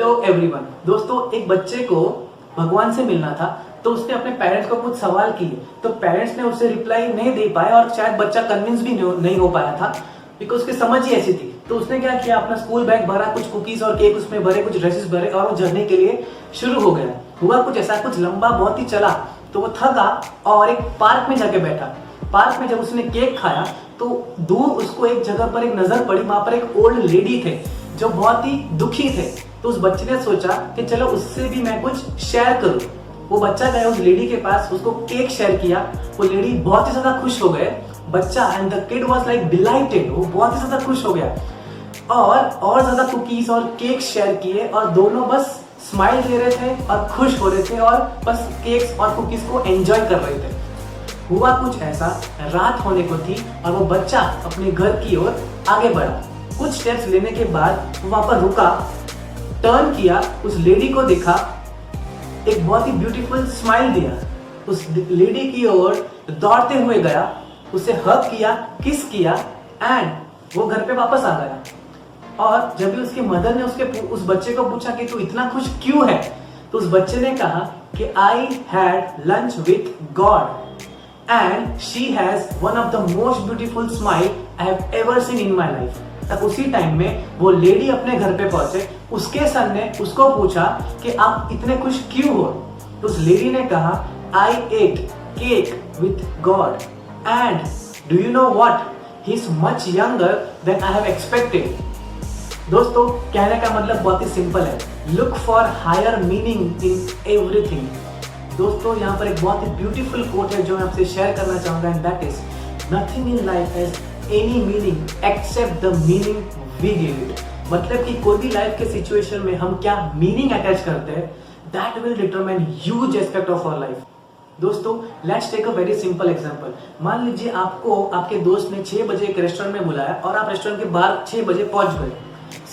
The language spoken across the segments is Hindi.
Hello everyone. दोस्तों, एक बच्चे को भगवान से मिलना था तो उसने अपने पेरेंट्स को कुछ सवाल किए, तो पेरेंट्स ने उसे रिप्लाई नहीं दे पाए और शायद बच्चा कन्विंस भी नहीं हो पाया था बिकॉज उसकी समझ ही ऐसी थी। तो उसने क्या किया, अपना स्कूल बैग भरा, कुछ कुकीज और केक उसमें भरे, कुछ ड्रेसेस भरे और वो जर्नी के लिए शुरू हो गया। हुआ कुछ ऐसा, कुछ लंबा बहुत ही चला तो वो थका और एक पार्क में जाके बैठा। पार्क में जब उसने केक खाया तो दूर उसको एक जगह पर एक नजर पड़ी, वहां पर एक ओल्ड लेडी थे जो बहुत ही दुखी थे। तो उस बच्चे ने सोचा कि चलो उससे भी मैं कुछ शेयर करूं। वो बच्चा गया उस लेडी के पास, उसको केक शेयर किया। वो लेडी बहुत ही ज्यादा खुश हो गए बच्चा, and the kid was like dilated. वो बहुत ही ज्यादा खुश हो गया और ज्यादा कुकीज और केक शेयर किए और दोनों बस स्माइल दे रहे थे और खुश हो रहे थे और बस केक्स और कुकीज को एंजॉय कर रहे थे। हुआ कुछ ऐसा, रात होने को थी और वो बच्चा अपने घर की ओर आगे बढ़ा। कुछ स्टेप्स लेने के बाद वो वहां पर रुका, टर्न किया, उस लेडी को देखा, एक बहुत ही ब्यूटीफुल स्माइल दिया, उस लेडी की ओर दौड़ते हुए गया, उसे हग किया, किस किया एंड वो घर पे वापस आ गया। और जब भी उसकी मदर ने उस बच्चे को पूछा कि तू इतना खुश क्यों है, तो उस बच्चे ने कहा कि I had lunch with God and she has one of the most beautiful smile I have ever seen in my life। तब उसी टाइम में वो लेडी अपने घर पे पहुंचे, उसके सन ने उसको पूछा कि आप इतने खुश क्यों हो। तो उस लेडी ने कहा I ate cake with God and do you know what, he is much younger than I have expected। दोस्तों, कहने का मतलब बहुत ही सिंपल है, look for higher meaning in everything। दोस्तों, यहाँ पर एक बहुत ही ब्यूटीफुल कोट है जो मैं आपसे शेयर करना चाहूंगा, and that is nothing in life has any meaning except the meaning we give it. मतलब कि कोई भी लाइफ के सिचुएशन में हम क्या मीनिंग अटैच करते हैं, that will determine huge aspect of our life. दोस्तों, let's take a very simple example. मान लीजिए आपको आपके दोस्त ने 6 बजे एक रेस्टोरेंट में बुलाया और आप रेस्टोरेंट के बाहर 6 बजे पहुंच गए।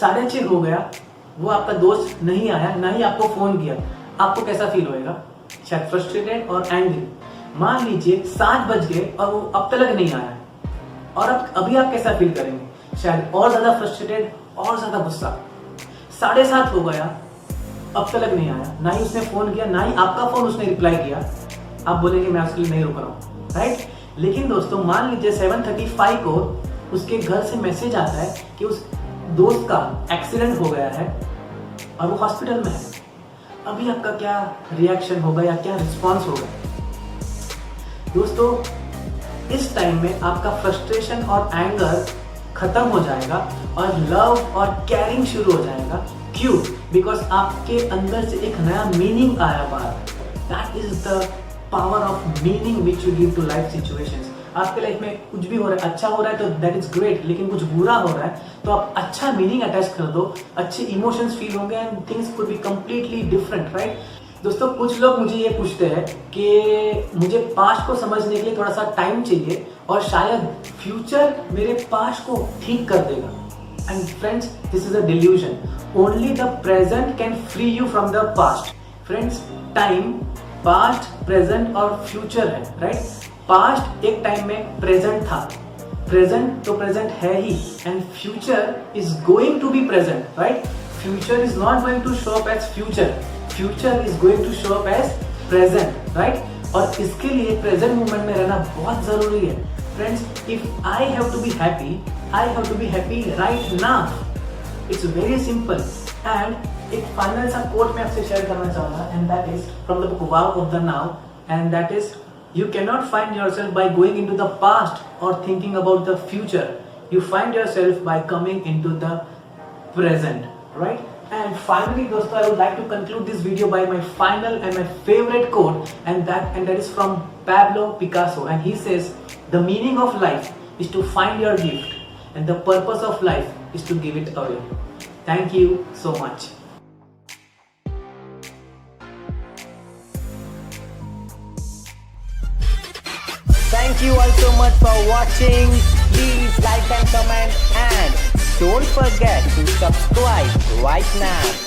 6:30 हो गया, वो आपका दोस्त नहीं आया, ना ही आपको फोन किया। आपको कैसा फील होएगा? शायद फ्रस्ट्रेटेड और एंग्री। मान लीजिए 7 बज गए और वो अब तक नहीं आया, और अभी आप कैसा फील करेंगे? शायद और ज्यादा फ्रस्ट्रेटेड और ज्यादा गुस्सा। 7:30 हो गया, अब तक नहीं आया, ना ही उसने फोन किया, ना ही आपका फोन उसने रिप्लाई किया। आप बोलेंगे मैं उसके लिए नहीं रुक रहा हूँ, राइट? लेकिन दोस्तों, मान लीजिए 7:35 को उसके घर से मैसेज आता है कि उस दोस्त का एक्सीडेंट हो गया है और वो हॉस्पिटल में है। अभी आपका क्या रिएक्शन होगा या क्या रिस्पॉन्स होगा? दोस्तों, इस टाइम में आपका फ्रस्ट्रेशन और एंगर खत्म हो जाएगा और लव और केयरिंग शुरू हो जाएगा। क्यों? बिकॉज आपके अंदर से एक नया मीनिंग आया बाहर। That is the power of meaning which you give to life situations. आपके लाइफ में कुछ भी हो रहा है, अच्छा हो रहा है तो दैट इज ग्रेट, लेकिन कुछ बुरा हो रहा है तो आप अच्छा मीनिंग अटैच कर दो, अच्छे इमोशंस फील होंगे and things could be completely different, right? दोस्तों, कुछ लोग मुझे ये पूछते हैं कि मुझे पास्ट को समझने के लिए थोड़ा सा टाइम चाहिए और शायद फ्यूचर मेरे पास्ट को ठीक कर देगा। And friends, this is a delusion. Only the present can free you from the past. Friends, time past, present और फ्यूचर है, राइट? पास्ट एक टाइम में प्रेजेंट था, प्रेजेंट तो प्रेजेंट है ही, and future is going to be present, right? Future is not going to show up as future, future is going to show up as present, right? और इसके लिए प्रेजेंट मोमेंट में रहना बहुत जरूरी है। Friends, if I have to be happy, I have to be happy right now. It's very simple. And एक फाइनल सा कोट मैं आपसे शेयर करना चाहूंगा, and that is from the book wow of the now, and that is you cannot find yourself by going into the past or thinking about the future. You find yourself by coming into the present, right? And finally, दोस्तों, I would like to conclude this video by my final and my favorite quote, and that is from Pablo Picasso, and he says, "The meaning of life is to find your gift, and the purpose of life is to give it away." Thank you so much. Thank you all so much for watching. Please like and comment, and don't forget to subscribe right now.